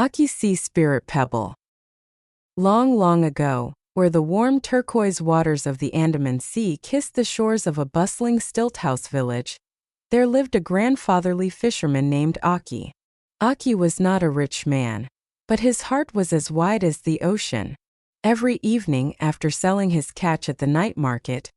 Aki's sea spirit Pebble. Long, long ago, where the warm turquoise waters of the Andaman Sea kissed the shores of a bustling stilt-house village, there lived a grandfatherly fisherman named Aki. Aki was not a rich man, but his heart was as wide as the ocean. Every evening, after selling his catch at the night market,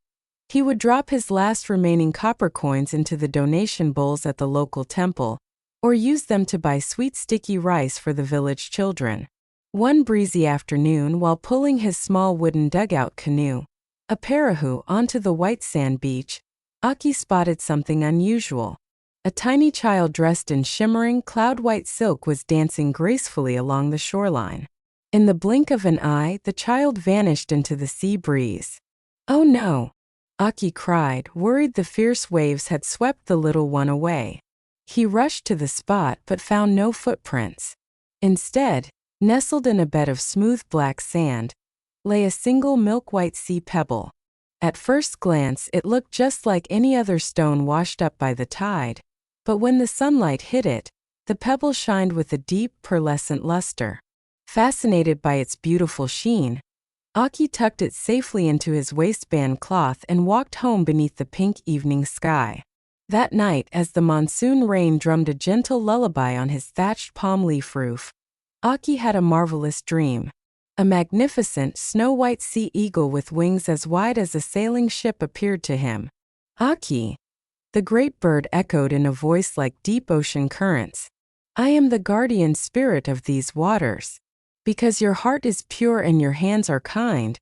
he would drop his last remaining copper coins into the donation bowls at the local temple, or use them to buy sweet sticky rice for the village children. One breezy afternoon, while pulling his small wooden dugout canoe, a parahu, onto the white sand beach, Aki spotted something unusual. A tiny child dressed in shimmering, cloud-white silk was dancing gracefully along the shoreline. In the blink of an eye, the child vanished into the sea breeze. "Oh no!" Aki cried, worried the fierce waves had swept the little one away. He rushed to the spot but found no footprints. Instead, nestled in a bed of smooth black sand, lay a single milk-white sea pebble. At first glance, it looked just like any other stone washed up by the tide, but when the sunlight hit it, the pebble shined with a deep, pearlescent luster. Fascinated by its beautiful sheen, Aki tucked it safely into his waistband cloth and walked home beneath the pink evening sky. That night, as the monsoon rain drummed a gentle lullaby on his thatched palm leaf roof, Aki had a marvelous dream. A magnificent, snow-white sea eagle with wings as wide as a sailing ship appeared to him. "Aki!" the great bird echoed in a voice like deep ocean currents. "I am the guardian spirit of these waters. Because your heart is pure and your hands are kind,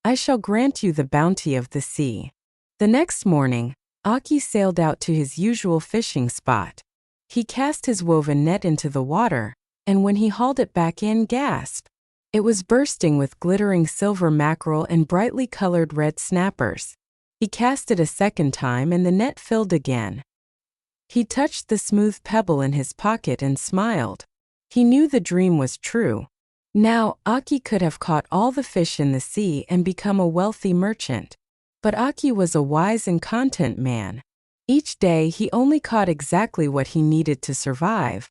I shall grant you the bounty of the sea." The next morning, Aki sailed out to his usual fishing spot. He cast his woven net into the water, and when he hauled it back in, gasp! It was bursting with glittering silver mackerel and brightly colored red snappers. He cast it a second time and the net filled again. He touched the smooth pebble in his pocket and smiled. He knew the dream was true. Now, Aki could have caught all the fish in the sea and become a wealthy merchant. But Aki was a wise and content man. Each day he only caught exactly what he needed to survive,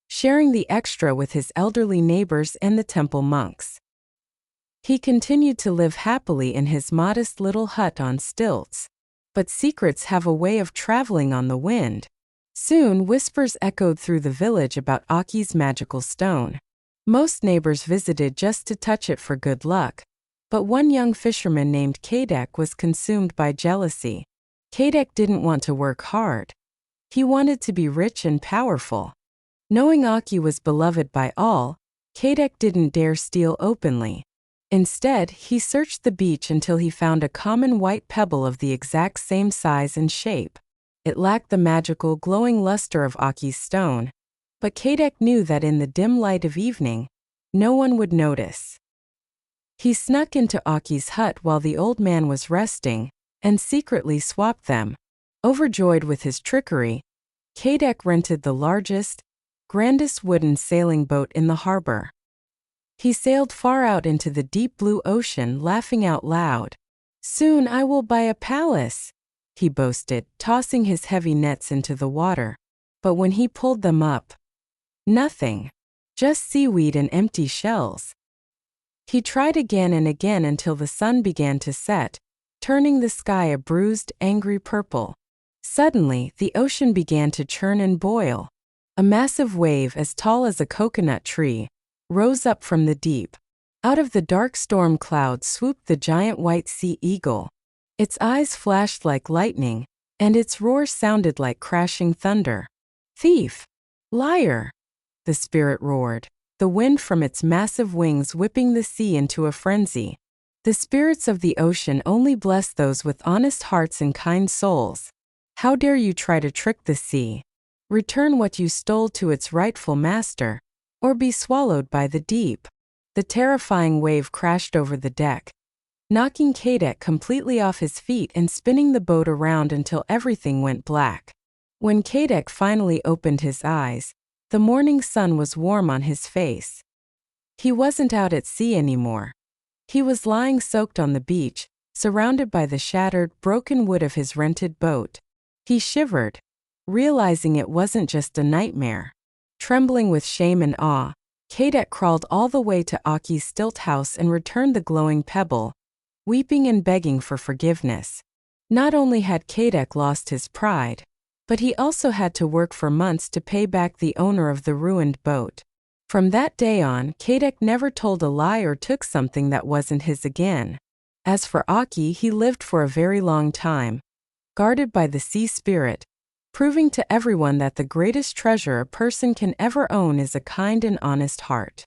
sharing the extra with his elderly neighbors and the temple monks. He continued to live happily in his modest little hut on stilts. But secrets have a way of traveling on the wind. Soon whispers echoed through the village about Aki's magical stone. Most neighbors visited just to touch it for good luck. But one young fisherman named Kadek was consumed by jealousy. Kadek didn't want to work hard. He wanted to be rich and powerful. Knowing Aki was beloved by all, Kadek didn't dare steal openly. Instead, he searched the beach until he found a common white pebble of the exact same size and shape. It lacked the magical, glowing luster of Aki's stone, but Kadek knew that in the dim light of evening, no one would notice. He snuck into Aki's hut while the old man was resting, and secretly swapped them. Overjoyed with his trickery, Kadek rented the largest, grandest wooden sailing boat in the harbor. He sailed far out into the deep blue ocean, laughing out loud. "Soon I will buy a palace," he boasted, tossing his heavy nets into the water. But when he pulled them up, nothing. Just seaweed and empty shells. He tried again and again until the sun began to set, turning the sky a bruised, angry purple. Suddenly, the ocean began to churn and boil. A massive wave as tall as a coconut tree rose up from the deep. Out of the dark storm cloud swooped the giant white sea eagle. Its eyes flashed like lightning, and its roar sounded like crashing thunder. "Thief! Liar!" the spirit roared, the wind from its massive wings whipping the sea into a frenzy. "The spirits of the ocean only bless those with honest hearts and kind souls. How dare you try to trick the sea? Return what you stole to its rightful master, or be swallowed by the deep." The terrifying wave crashed over the deck, knocking Kadek completely off his feet and spinning the boat around until everything went black. When Kadek finally opened his eyes, the morning sun was warm on his face. He wasn't out at sea anymore. He was lying soaked on the beach, surrounded by the shattered, broken wood of his rented boat. He shivered, realizing it wasn't just a nightmare. Trembling with shame and awe, Kadek crawled all the way to Aki's stilt house and returned the glowing pebble, weeping and begging for forgiveness. Not only had Kadek lost his pride, but he also had to work for months to pay back the owner of the ruined boat. From that day on, Kadek never told a lie or took something that wasn't his again. As for Aki, he lived for a very long time, guarded by the sea spirit, proving to everyone that the greatest treasure a person can ever own is a kind and honest heart.